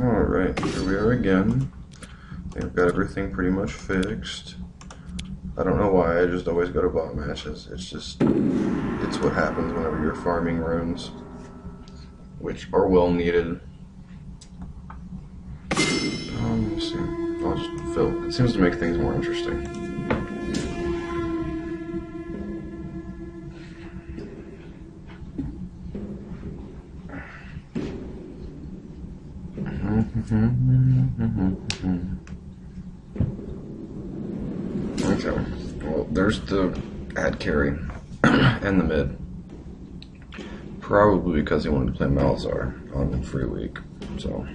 Alright, here we are again. I've got everything pretty much fixed. I don't know why, I just always go to bot matches. It's what happens whenever you're farming runes, which are well needed. Let me see. I'll just fill. It seems to make things more interesting. Okay, well, there's the ad carry and the mid. Probably because he wanted to play Malzar on free week, so.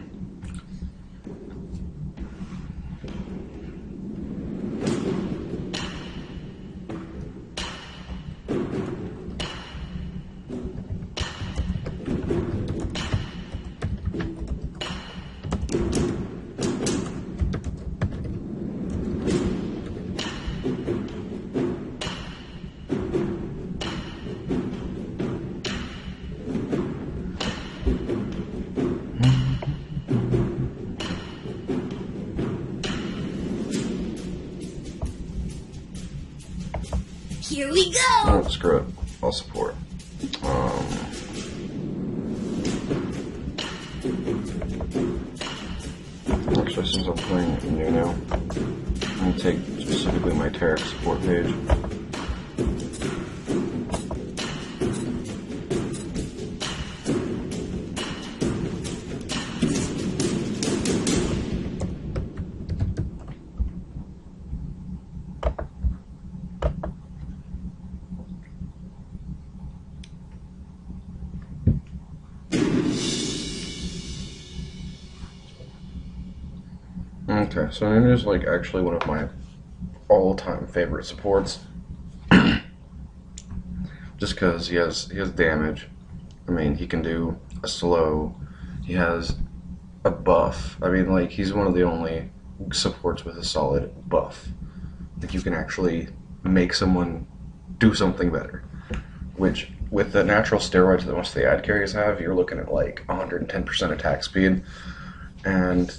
Here we go! Oh, screw it. I'll support. Actually, since I'm playing NuNu, I'm going to take specifically my Tarek support page. Okay, so NuNu is like actually one of my all-time favorite supports, just because he has damage. I mean, he can do a slow. He has a buff. I mean, like, he's one of the only supports with a solid buff. Like, you can actually make someone do something better. Which, with the natural steroids that most of the ad carries have, you're looking at like 110% attack speed, and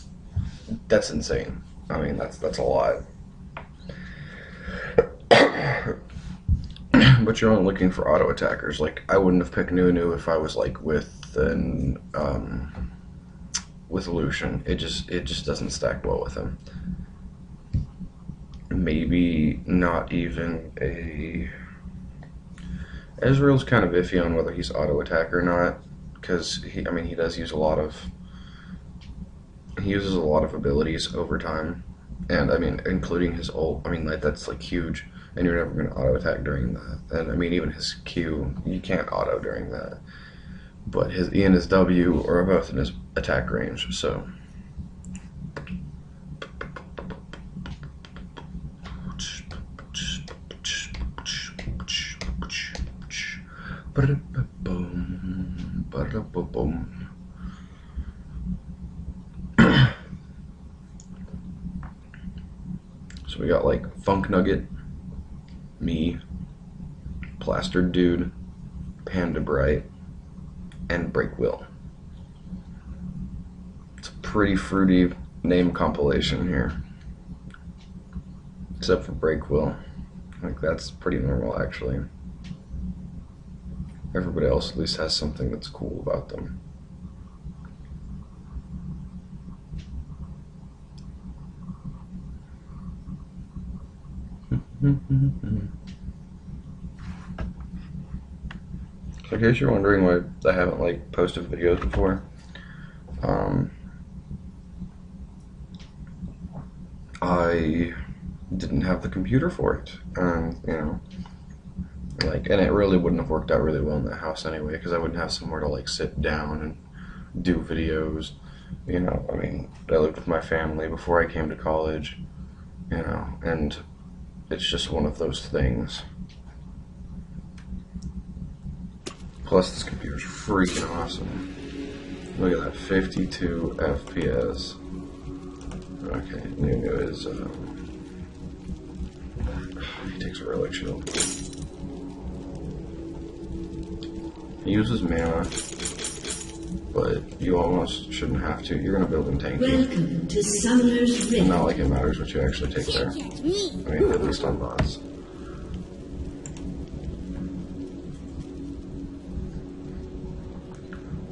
that's insane. I mean, that's a lot. But you're only looking for auto attackers. Like, I wouldn't have picked NuNu if I was like with Lucian. It just doesn't stack well with him. Maybe not even a. Ezreal's kind of iffy on whether he's auto attack or not, because he does use a lot of. He uses a lot of abilities over time, and I mean, including his ult. I mean, like, that's like huge, and you're never going to auto attack during that. And I mean, even his Q, you can't auto during that. But his E and his W are both in his attack range, so. So we got like Funk Nugget, me, Plastered Dude, Panda Bright, and Break Will. It's a pretty fruity name compilation here. Except for Break Will. Like, that's pretty normal, actually. Everybody else at least has something that's cool about them. So in case you're wondering why I haven't like posted videos before, I didn't have the computer for it, and you know, like, and it really wouldn't have worked out really well in the house anyway, because I wouldn't have somewhere to like sit down and do videos. You know, I mean, I lived with my family before I came to college, you know, and it's just one of those things. Plus, this computer's freaking awesome. Look at that, 52 FPS. Okay, NuNu is, he takes a relic shield. He uses mana. but you almost shouldn't have to. You're gonna build in Tanky. Welcome to Summoner's Rift. And not like it matters what you actually take there. Can't catch me. I mean, at least on bots.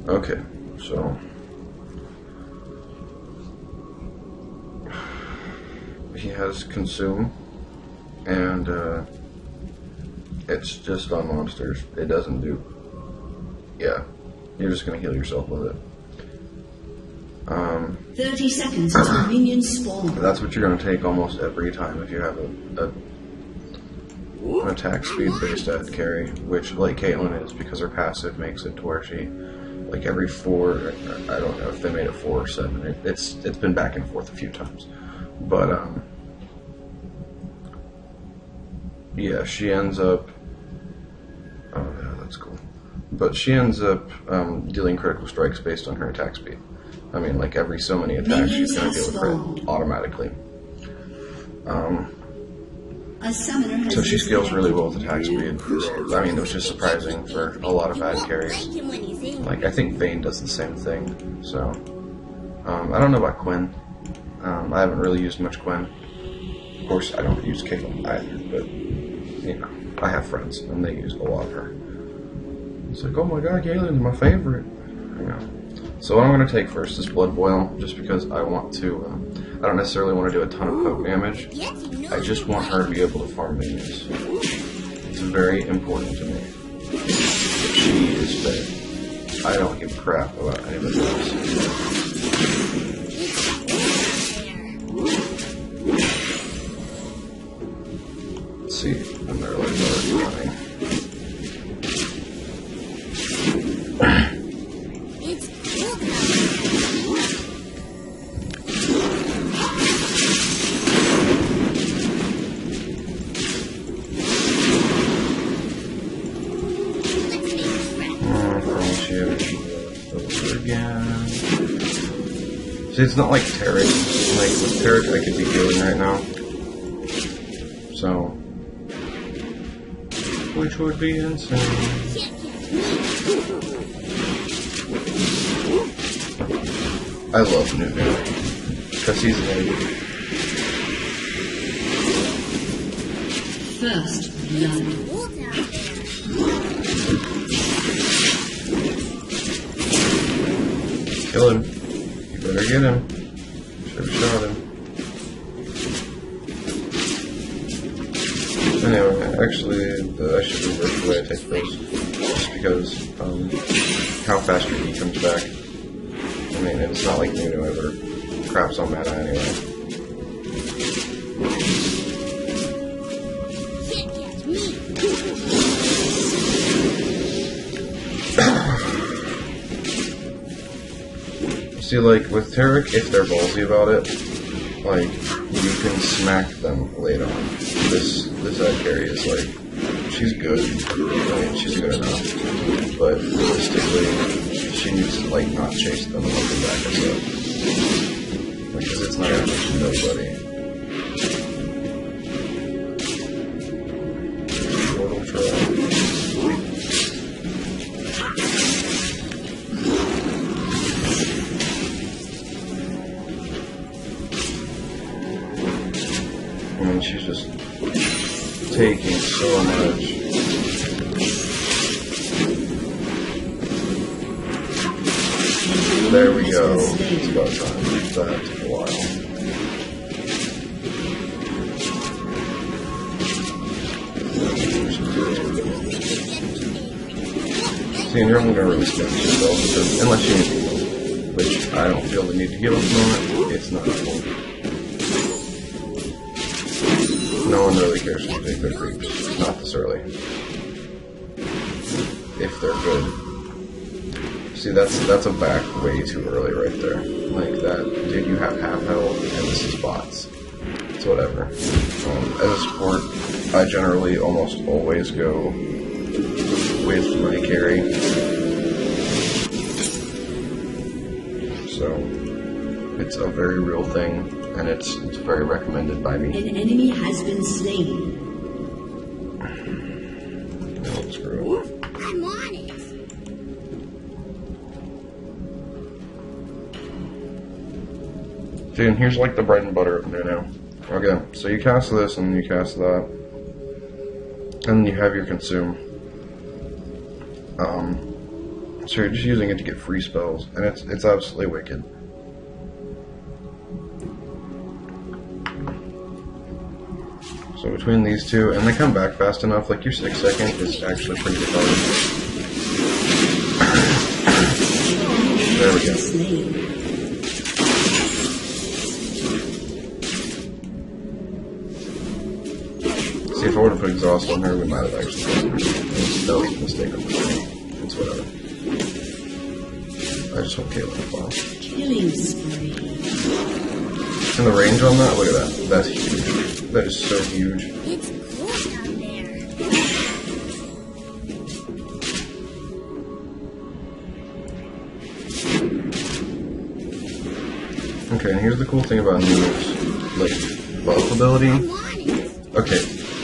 Okay, so he has consume, and it's just on monsters. It doesn't do. Yeah, you're just gonna heal yourself with it. 30 seconds until minions spawn. That's what you're gonna take almost every time if you have an attack speed based at carry, which like Caitlyn is because her passive makes it to where she. Like every 4, I don't know if they made it 4 or 7. It's been back and forth a few times, but yeah, she ends up. Oh yeah, that's cool. But she ends up dealing critical strikes based on her attack speed. I mean, like every so many attacks, she's gonna deal a crit automatically. So she scales really well with attack speed. I mean, it was just surprising for a lot of bad carries. Like, I think Vayne does the same thing, so... I don't know about Quinn. I haven't really used much Quinn. Of course, I don't use Caitlyn either, but, you know, I have friends, and they use a lot of her. It's like, oh my god, Caitlyn's my favorite. You know. So what I'm going to take first is Blood Boil, just because I want to... I don't necessarily want to do a ton of poke damage. I just want her to be able to farm minions. It's very important to me that she is fed. I don't give a crap about anybody else. Let's see, and they're like already running. See, it's not like Tarek. Like, with Tarek, I could be healing right now. So... which would be insane. I love NuNu. Because he's like... First blood. Kill him. Better get him. Should have shot him. Anyway, actually, I should reverse the way I take those. Just because, how fast your E comes back. I mean, it's not like NuNu ever craps on mana anyway. See, like, with Tarek, if they're ballsy about it, like, you can smack them late on. This carry is, like, she's good. I mean, she's good enough. But, realistically, she needs to, like, not chase them and let them back us up. Because it's not gonna hurt nobody. Mortal try. She's just taking so much. There we go. It's about time. That took a while. See, and you're only going to really spend yourself because, unless you need to heal, which I don't feel the need to heal at the moment, it's not important. No one really cares if you take their creeps. Not this early. If they're good. See, that's a back way too early right there. Like that, dude, you have half health, and this is bots. It's whatever. As a support, I generally almost always go with my carry. So, it's a very real thing. And it's very recommended by me. An enemy has been slain. Oh, screw it. I'm on it. See, and here's like the bread and butter of NuNu. Okay, so you cast this and you cast that. And then you have your consume. So you're just using it to get free spells, and it's absolutely wicked. So between these two, and they come back fast enough, like your 6 second is actually pretty good. There we go. See, if I would have put exhaust on her, we might have actually killed her. That was a mistake on my part. It's whatever. I just want Caitlyn to fall. Killing spree. And the range on that, look at that. That's huge. That is so huge. It's cool down there. Okay, and here's the cool thing about NuNu's, like, buff ability. Okay,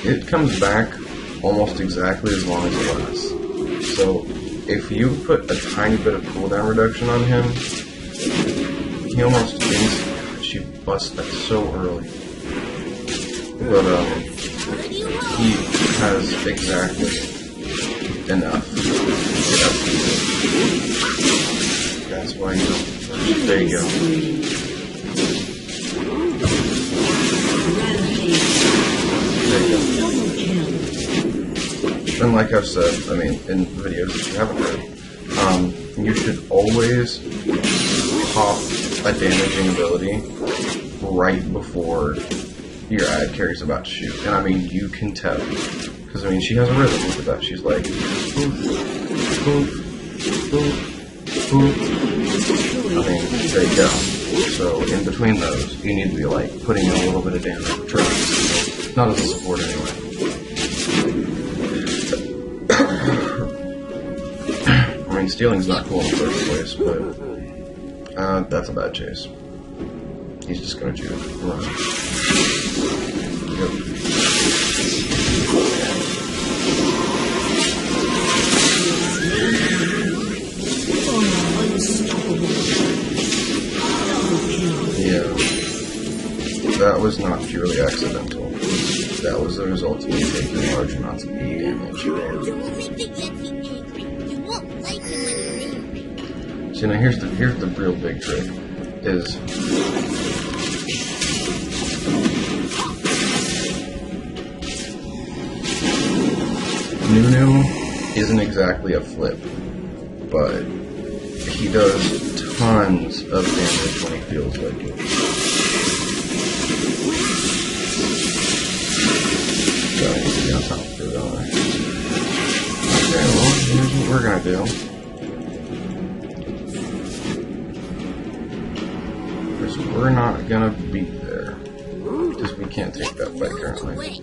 it comes back almost exactly as long as it lasts. So, if you put a tiny bit of cooldown reduction on him, he almost she busts that so early. But he has exactly enough to get up to it. That's why there you go. There you go. And like I've said, I mean, in videos that you haven't heard, you should always pop a damaging ability right before your ad carry's about to shoot. And I mean, you can tell. Because I mean, she has a rhythm. Look at that. She's like, boop, boop, boop, boop. I mean, there you go. So in between those, you need to be like putting in a little bit of damage. Trust. Not as a support anyway. I mean, stealing's not cool in the first place, but that's a bad chase. He's just gonna choose run. Yep. Yeah. That was not purely accidental. That was the result of me taking large amounts of E damage. So now here's the real big trick is NuNu isn't exactly a flip, but he does tons of damage when he feels like it. So I need to be on top of it, don't I? Okay, well, here's what we're gonna do. Because we're not gonna be there. Because we can't take that fight currently.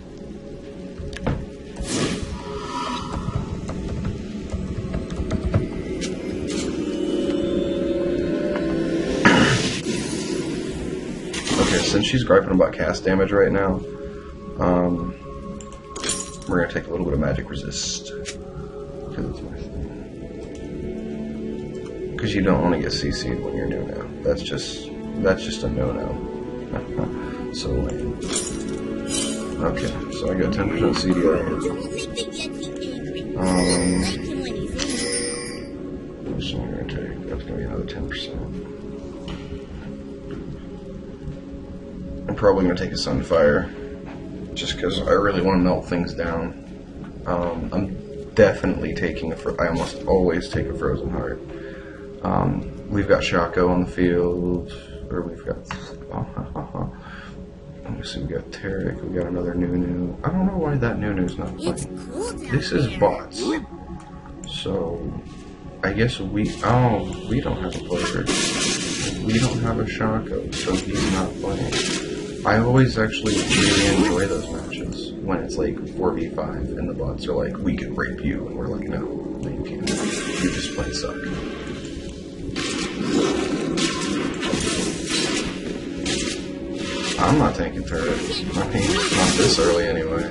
Since she's griping about cast damage right now, we're gonna take a little bit of magic resist because it's my thing. Because you don't want to get CC'd when you're NuNu. That's just a no-no. So lame. Okay, so I got 10% CDI. What's I'm gonna take? That's gonna be another 10%. I'm probably going to take a Sunfire, just because I really want to melt things down. I'm definitely taking I almost always take a Frozen Heart. We've got Shaco on the field, or we've got, let me see, we got Tarek, we got another NuNu. I don't know why that NuNu's not playing. This is bots, so I guess we don't have a player. We don't have a Shaco, so he's not playing. I always actually really enjoy those matches when it's like 4v5 and the bots are like, we can rape you, and we're like, no, you can't. You just plain suck. I'm not tanking turrets. I mean, not this early anyway.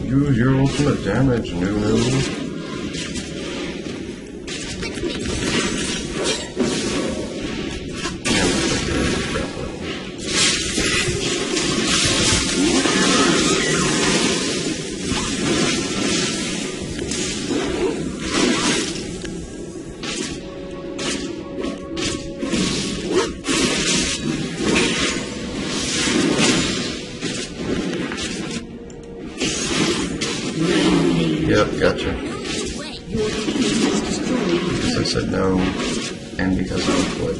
Use your ultimate damage, NuNu. Yep, gotcha. Your team has destroyed a Because I said no, and because I was flip.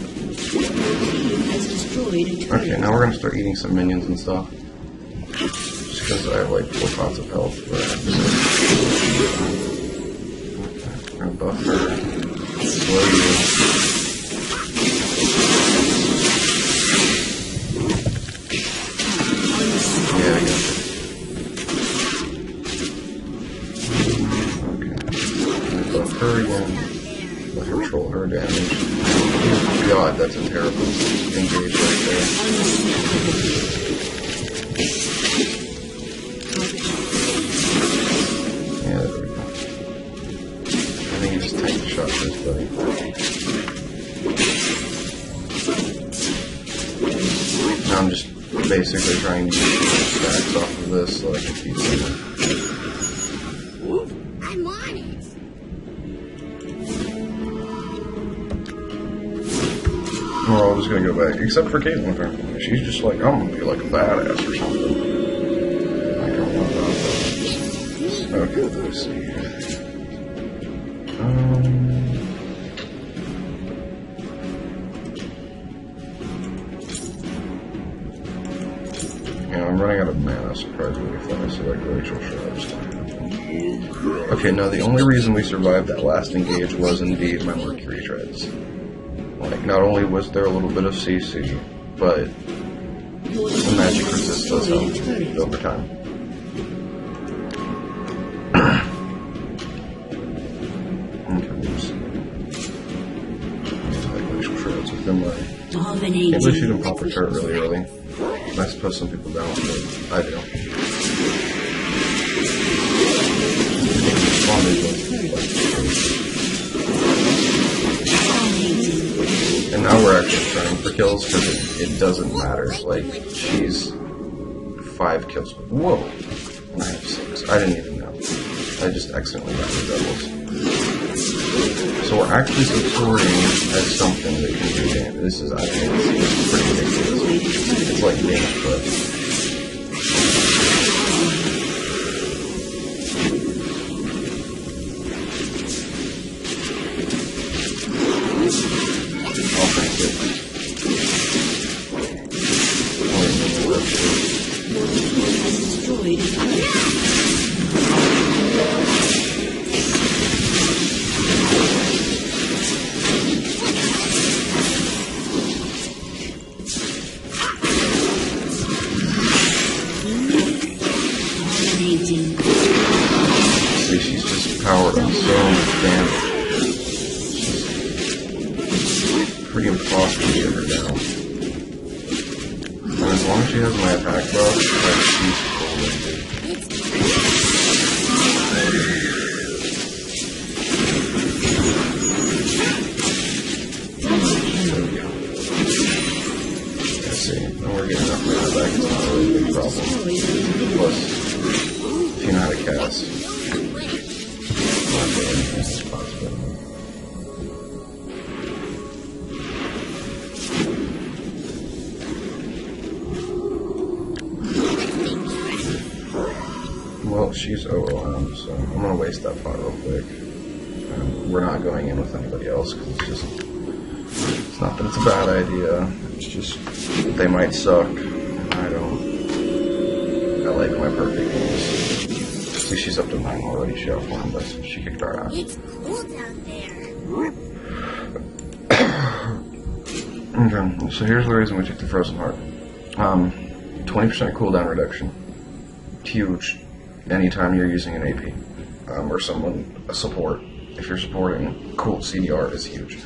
Your team has destroyed a turret. Okay, now we're gonna start eating some minions and stuff. Just because I have like 4 pots of health. But I'm gonna buff her. Slow you. Yeah, I got it. Okay. I'm gonna buff her again. Let her troll her damage. Oh god, that's a terrible engage right there. Yeah, there we go. I think he just tanked a shot for his buddy. Now I'm just basically trying to get stacks off of this so I can keep them. I'm on it. We're all just gonna go back, except for Caitlin apparently. She's just like, I'm gonna be like a badass or something. I don't know about that. Okay, let's see here. Yeah, I'm running out of mana surprisingly fast, so like Rachel Shroud's time. Okay, no, the only reason we survived that last engage was indeed my Mercury Treads. Like, not only was there a little bit of CC, but the magic resist does help over time. Okay, let's see. Like Rachel Shroud's with them, like, can't believe she didn't pop her turret really early. I suppose some people don't, but I do. And now we're actually trying for kills because it doesn't matter. Like, she's 5 kills. Whoa! And I have 6. I didn't even know. I just accidentally got the doubles. So we're actually supporting as something that can do damage. This is, I think, it's pretty ridiculous. It's like Game of Thrones. See, she's just powered on so much damage. It's pretty impossible to get her down. And as long as she has my attack buff, like, she's golden, dude. There we go. Let's see. And we're getting enough mana back, it's not really a big problem. Plus, if you know how to cast, not really anything is possible. Well, she's OOM, so I'm gonna waste that pot real quick. We're not going in with anybody else because it's just, it's not that it's a bad idea, it's just, they might suck. I don't. I like my perfect games. See, she's up to 9 already, she outformed us. She kicked our ass. It's cool down there. Okay, so here's the reason we took the Frozen Heart. 20% cooldown reduction. Huge. Anytime you're using an AP. Or a support. If you're supporting, cool, CDR is huge.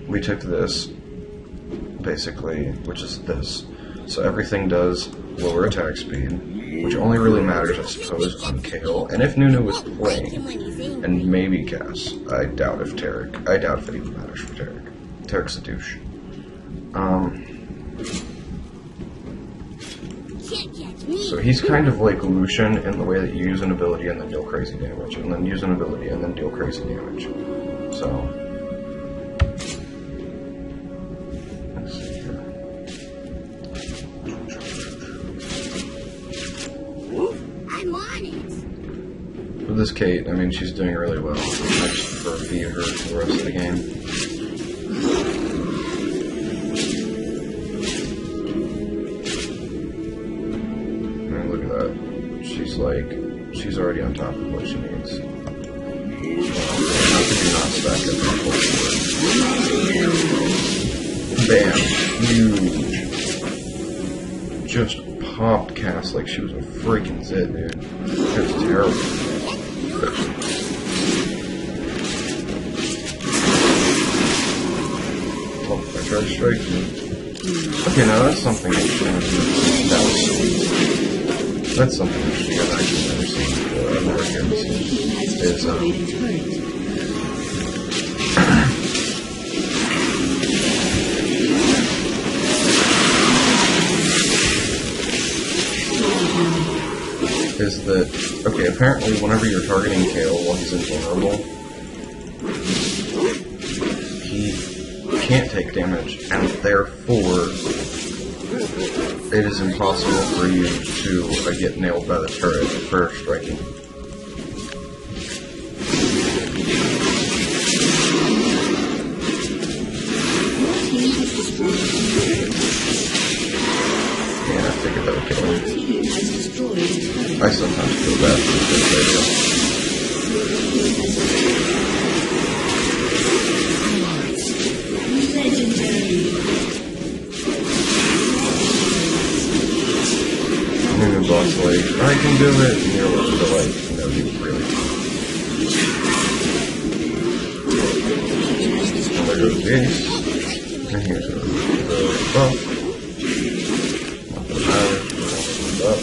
We took this, basically, which is this. So everything does lower attack speed, which only really matters, I suppose, on Kale. And if NuNu was playing, and maybe Cass, I doubt if it even matters for Tarek. Tarek's a douche. So he's kind of like Lucian in the way that you use an ability and then deal crazy damage, and then use an ability and then deal crazy damage. So, let's see here. I'm on it. But this Kate, I mean, she's doing really well. I just prefer feed her for the rest of the game. I mean, look at that. She's like, she's already on top of what she needs. How could you not stack it on full forward? Bam. Huge. Just popped Cass like she was a freaking zit, dude. It was terrible. Oh, I tried to strike you. Okay, now that's something that was sweet. That's something that you guys actually never seen before. I've never heard this. Is is that, okay, apparently whenever you're targeting Kale while he's invulnerable, he can't take damage, and therefore it is impossible for you to get nailed by the turret for striking. Yeah, I figured that would kill him. I sometimes feel bad for the things I do. NuNu boss like, I can do it, and you're like, no, you really can't. And there goes the ace. And here's the buff. Nothing matters, up.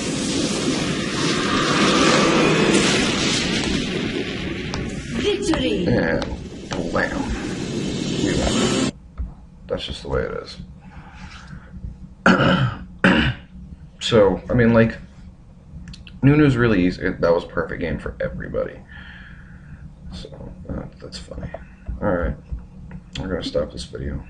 Victory! And blam. We won. That's just the way it is. So, I mean, like, NuNu's really easy. That was a perfect game for everybody. So, that's funny. Alright. We're going to stop this video.